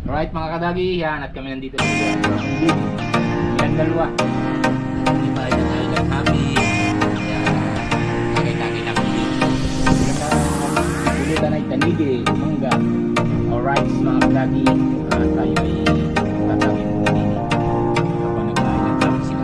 Alright mga kadagi, yan at kami nandito sa yan dalawa. Hindi pa rin tayo ng kami. Tagay-tagay na kami. Pulutan ay tanigi, mangga. Alright mga kadagi, tayo ay tatagin mo din. Kapag nagkain ng kami sila.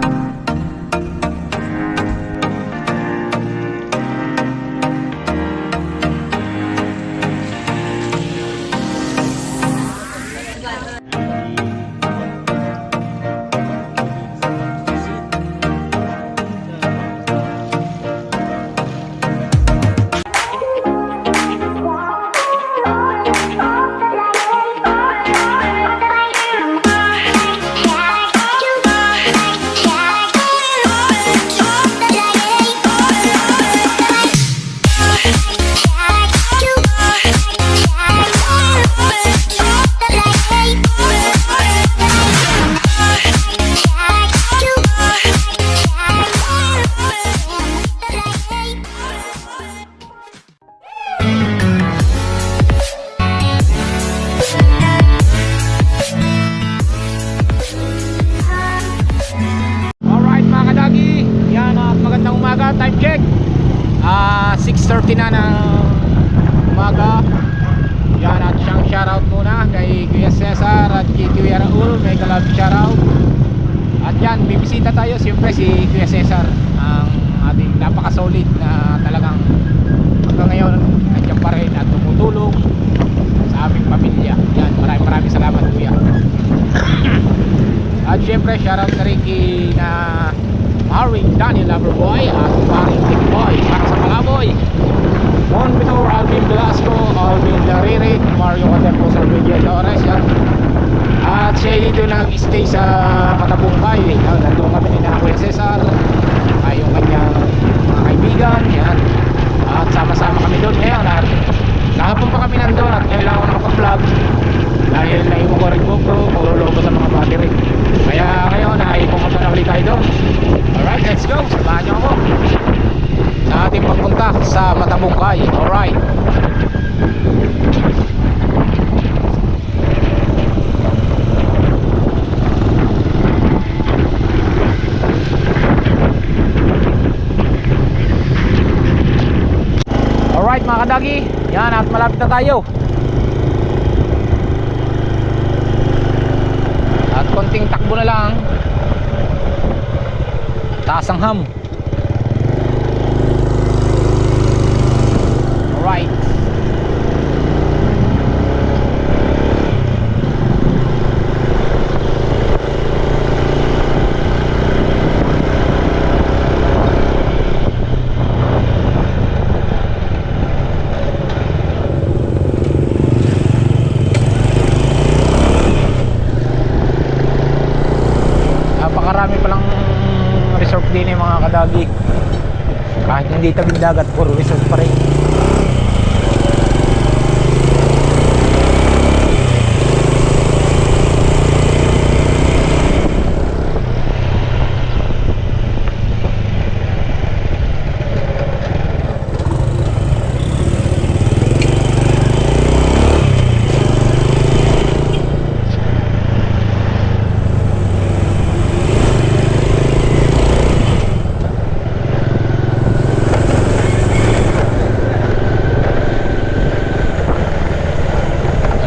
Time check 6:30 na ng umaga. Yan, at siyang shoutout muna kay Kuya Cesar at kay Kuya Raul, mega love shoutout. At yan, bibisita tayo siyempre si Kuya Cesar, ang ating napaka-solid na talagang hanggang ngayon nandiyan pa rin at tumutulong sa aming pamilya. Yan, maraming salamat Kuya. At siyempre shoutout na rin kay na Haring Daniel Loverboy at Haring Tick Boy para sa Palaboy, Mon Bitor, Alvin Velasco, Alvin Larire, Mario Catempo sa Torres. At siya dito nag-stay sa Matabungkay. Nandun kami na Kuya Cesar ay yung kanyang mga kaibigan. Yan. At sama-sama kami doon ngayon. At kahapon pa kami nandun at ngayon lang ako nakapag-vlog dahil naiwan ko rin GoPro, magluloko sa mga battery. Kaya ngayon ay pumunta na ulit tayo doon. Alright, let's go. Samahan nyo ako sa ating pagpunta sa Matabungkay. Alright. Alright mga kadagi, yan at malapit na tayo. At konting takbo na lang, taas ang ham. Alright. Napakarami palang resort din yung mga kadagi. Kahit hindi tabing dagat, puro resort pa rin.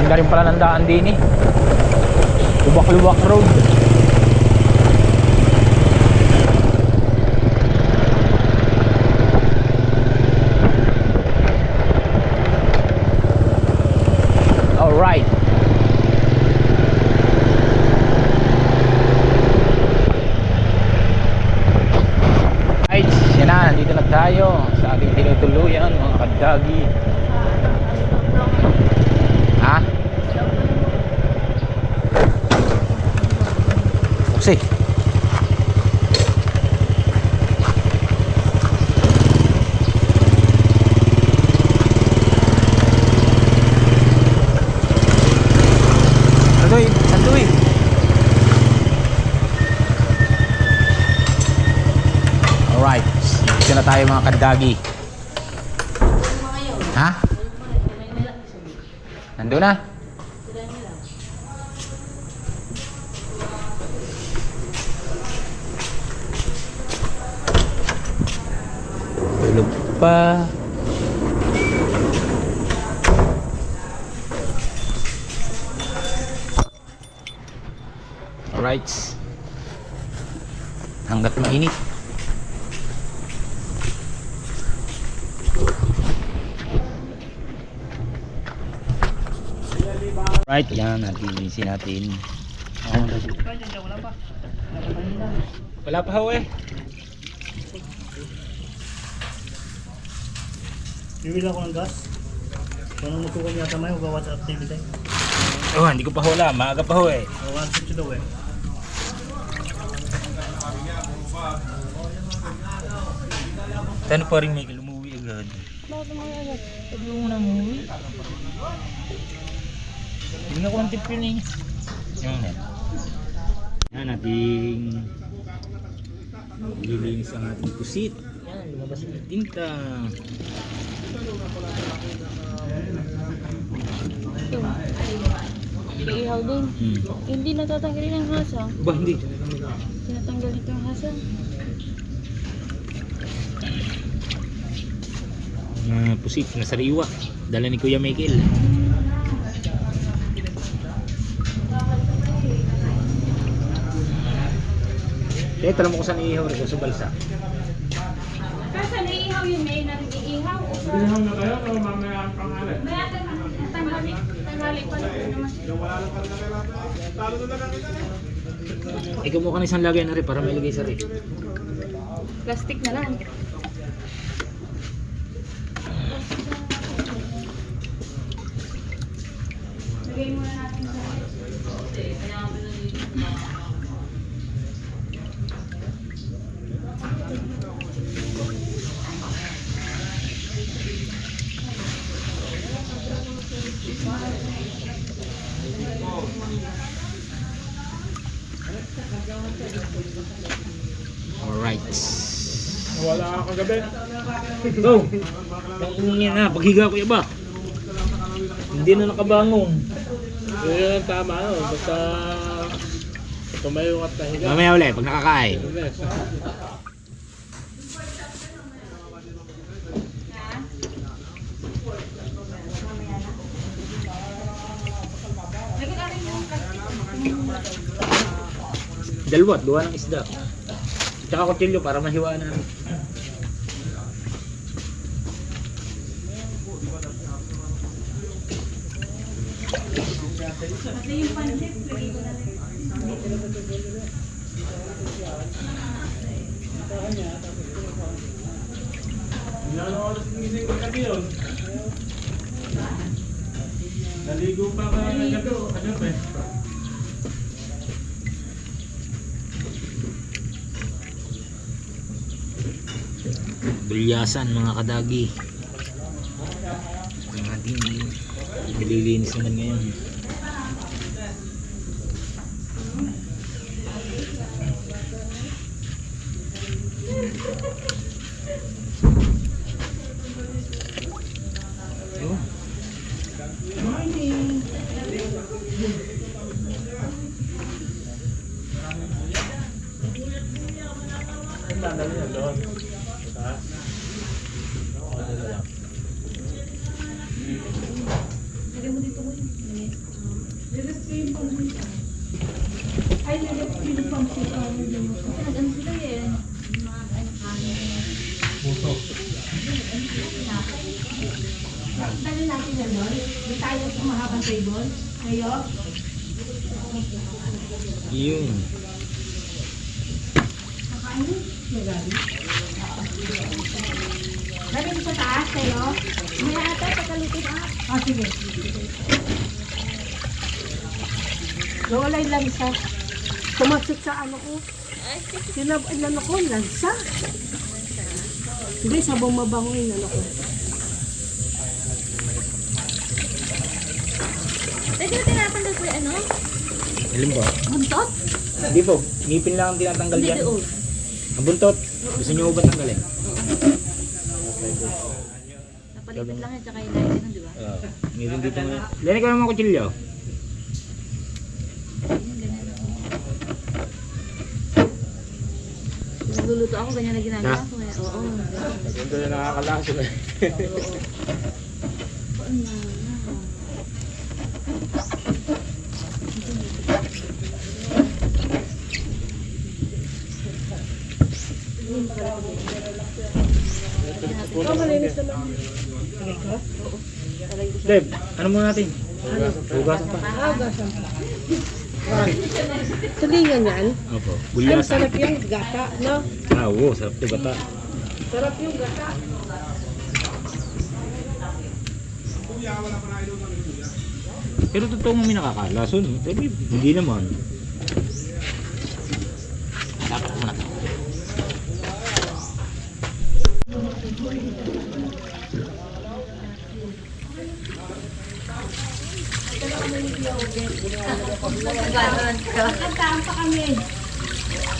Ganda rin pala ng daan din eh. Lubak-lubak road. Alright. Right, yan na, nandito na tayo sa ating tinutuluyan mga kadagi. Ha? Oksi. Sanduy, sanduy. Alright, dito na tayo mga kadagi. Ha? Nandun na? Tulog pa. Alright. Hanggat mainit. Right, yan natin linisin natin. Wala pa ho eh. Bibili ako ng gas. Kung magkukuha niya tamay, magawat sa activity. Oh, hindi ko pa ho wala. Maaga pa ho eh. Magawat sa daw eh. Tano pa rin may lumuwi agad. Bakit mo agad? Sabi mo na umuwi. Hindi nga ko ng tip yun eh. Yung yan. Yan ating lilinis ang ating pusit. Yan, lumabas ang tinta. Iihaw din. Hindi natatanggalin ang hasang. Ba, hindi. Tinatanggal nito ang hasang. Pusit na sariwa. Dala ni Kuya Michael. Eh, tanong mo ko saan iihaw rin sa balsa. Kasi naiihaw yung may nag-iihaw o sa... Ihaw na kayo o mamaya ang pangalan? Maya tanghali pa naman. Ikaw mo ka na isang lagay na rin para may lagay sa rin. Plastic na lang. Lagay muna natin sa... Alright. Wala ka kagabi. Go! Pangingin na, paghiga ko iba. Hindi na nakabangon. Yun ang tama no. Basta tumayo at nahiga. Mamaya ulit, pag nakakain. Dalawa, duwa ng isda. Tsaka kutsilyo para mahiwaan namin. Pati yung pancit, lagay ko na rin. Ilan oras gising ka gabi yun? Naligo pa ka kagabi. Bulyasan mga kadagi. Ang ating nililinis naman ngayon. Oh. Morning! Ang tanda niya doon. Lagay mo dito ko yun. Lilis ko yung pancit. Ay, lilis ko yung pancit. Kasi nag-ano sila eh. Puso. Dali natin na doon. Di tayo sa mahabang table. Ngayon. Yun. Kakain. Dali mo sa taas kayo. May ata pagkalutin ah. Ah, sige. Nawalay lansa. Pumasok sa ano ko. Ano ko, lansa. Hindi, sabong mabango yung ano ko. Pwede mo tinatanggal ko yung ano? Alam ba? Buntot? Hindi po. Ngipin lang ang tinatanggal Hindi dyan. doon. Ang buntot. Gusto nyo ba tanggalin? Napalipit lang yan, tsaka yung light yun, di ba? Ngipin dito mo. Lene ko naman kutsilyo. nagluluto ako, ganyan na ginagawa ko. Oo. Yung doon nakakalaso eh. Oh, malinis naman. Deb, ano muna natin? Hugasan pa. Gasan pa. Salingan yan. Opo. Ang Bulyasan. sarap yung gata, no? Oo, sarap ito bata. Sarap yung gata. Pero totoo mo may nakakalason. Sabi, hindi naman. Dapat mo na ito. Kantaan pa kami.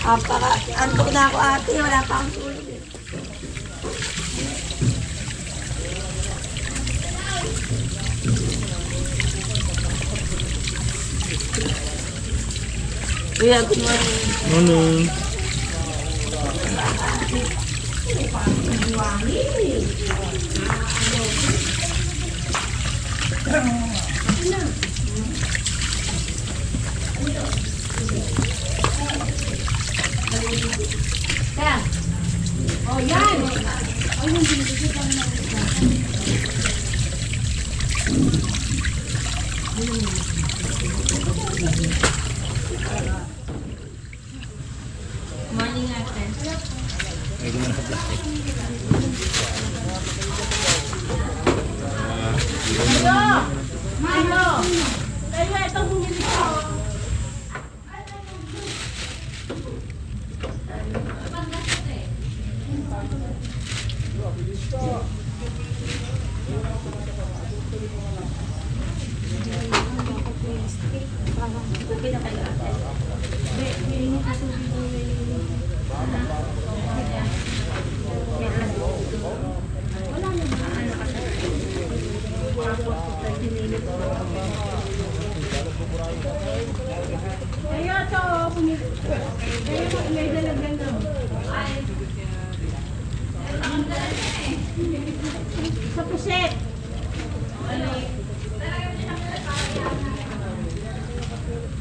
Antok na ako ate, wala pa akong tulog. Kuya, good morning. Morning. Oh, yan! Morning, ate. Ay, gumana sa plastic. Milo! Kaya itong bumili ko. Kaya ito, may dalagyan daw. Sa puset.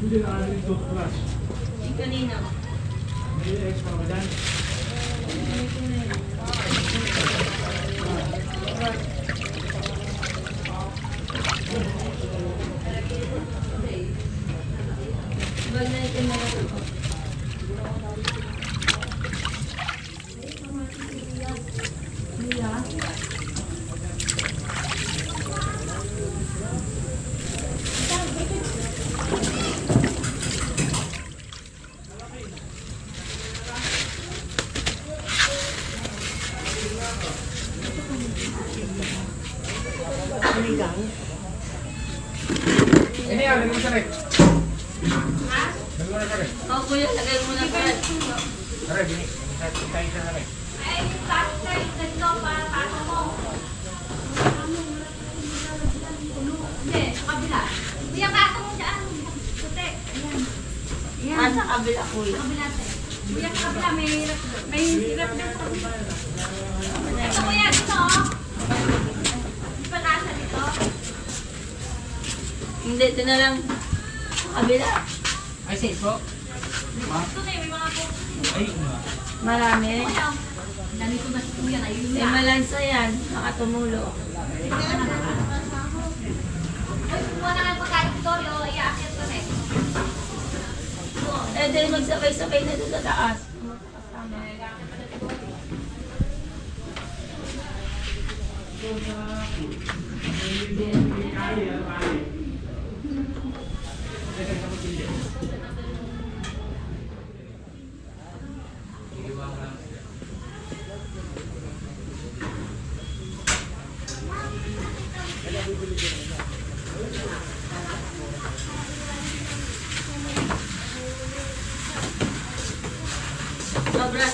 Yung kanina. Wag na ito na lang ako. Ini yang lagi sana. Oh, kuya, lagay mo na pa. Tara, bini. Tayo sa sana. Ay, tapos kayo ganito para paano mo. Hindi, sa kabila. Kuya, pato mo dyan. Puti. Ayan. Ah, sa kabila, kuya. Sa kabila, te. Kuya, sa kabila, may hirap doon. May hirap doon sa kabila. Ito, kuya, dito. Di ba nasa dito? Hindi, ito na lang. Kabila. Ay, safe po. Ito na, may mga po. Ay, Marami. Ganito na si kuya na yun. May malansa yan. Makatumulo. Ay, kumuha na lang pagkain dito. Iakit ko na eh. Dahil magsabay-sabay na doon sa taas.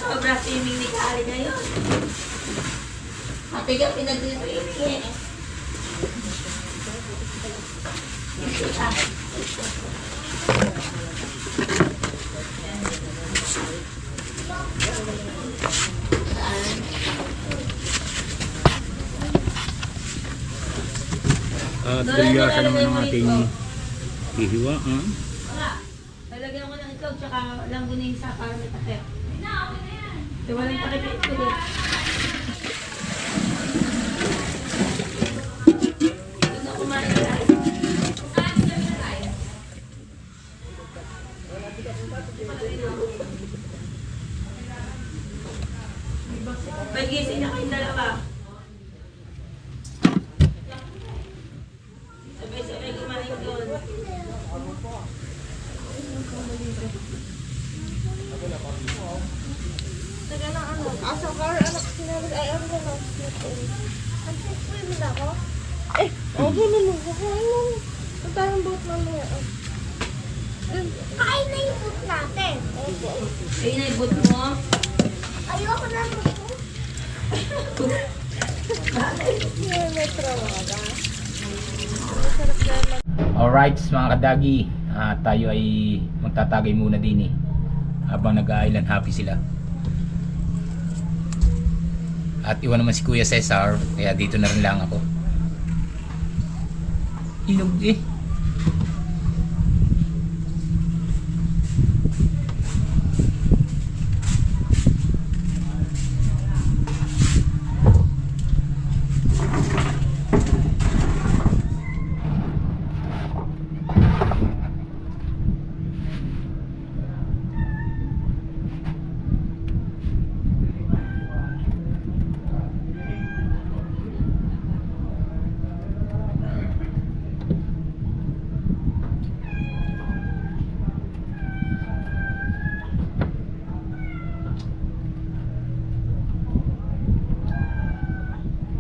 Sobra swimming ni Kari ngayon. Pati ka pinag-swimming eh. at gulyasan naman ang ating hihiwa. Lalagyan ko ng itlog tsaka langgunisa para may takip. So, walang takip yung itlog. Hindi na kumain tayo. May gising na kayong dalawa. Sabay-sabay kumain doon. Taga ng ano? Asa car, anak sinabi, ay ano na lang. Ang sispoy mo na ako? Okay na mo. Kakain mo. Ang tayong boat mamaya. Kain na yung boat natin. Ayun na yung boot mo. Ayoko na mo. May trawa ka. Masarap naman. Alright mga kadagi, tayo ay magtatagay muna din habang nag-island happy sila. At iwan naman si Kuya Cesar, kaya dito na rin lang ako. Inog eh.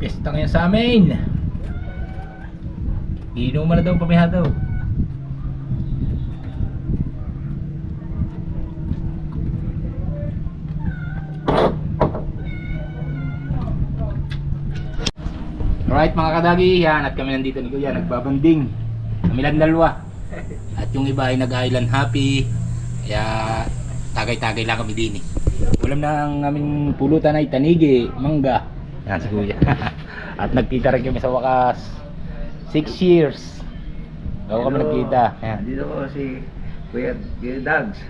Pesta ngayon sa amin. Inuman na daw pamihado. Alright mga kadagi, yan at kami nandito ni Kuya nagbabanding. Kami lang dalawa. At yung iba ay nag-island happy. Kaya tagay-tagay lang kami din. Ulam na ang aming pulutan ay tanigi, mangga. Yan si Kuya. At nagkita rin kami sa wakas 6 years. Bago kami nagkita. Yan. Dito ko si Kuya Dags.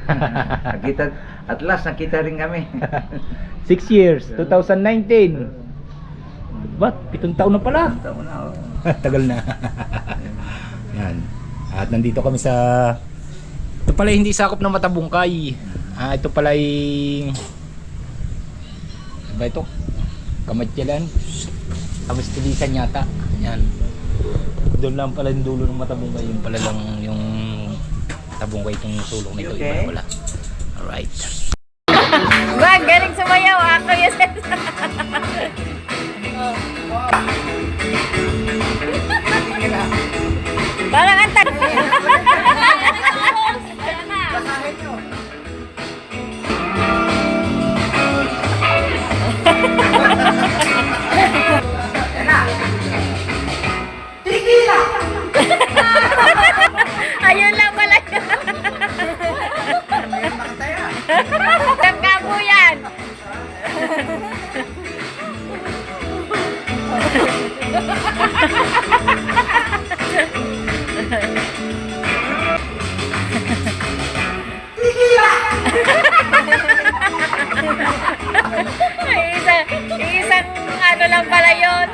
Nakita, at last nakita rin kami. 6 years, 2019. Ba't? 7 taon na pala. Taon na ako. Tagal na. Yan. At nandito kami sa... Ito pala hindi sakop ng Matabungkay. Ito pala ay... Ano ba ito? Kamatyalan. Kamistilisan yata. Yan. Doon lang pala yung dulo ng Matabungkay. Yung pala lang yung Matabungkay itong sulong nito. Okay. Iba pala. Alright. Wag, galing sumayaw. Ako yung parang ang tag... Ayun lang pala yun. Tangka yan. Isang ano lang pala yun.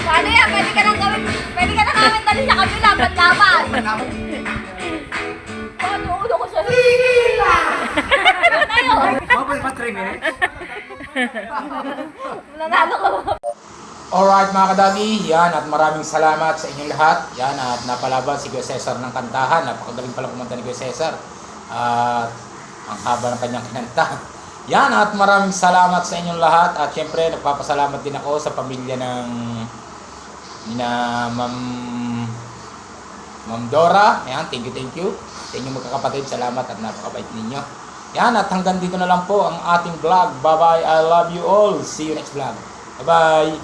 Paano yan? Pwede ka nang gawin, pwede ka nang gawin dali sa kabila, panlaban. Paano ulo ko siya? Hila! Tayo! Mabal pa 3 minutes? Nanalo ko. Alright mga kadagi, yan at maraming salamat sa inyong lahat. Yan at napalaban si Kuya Cesar ng kantahan. Napakagaling pala kumanta ni Kuya Cesar. At ang haba ng kanyang kinanta. Yan at maraming salamat sa inyong lahat. At syempre nagpapasalamat din ako sa pamilya ng Ma'am Dora. Yan, thank you. Sa inyong magkakapatid, salamat at napakabait ninyo. Yan at hanggang dito na lang po ang ating vlog. Bye bye, I love you all. See you next vlog. Bye bye.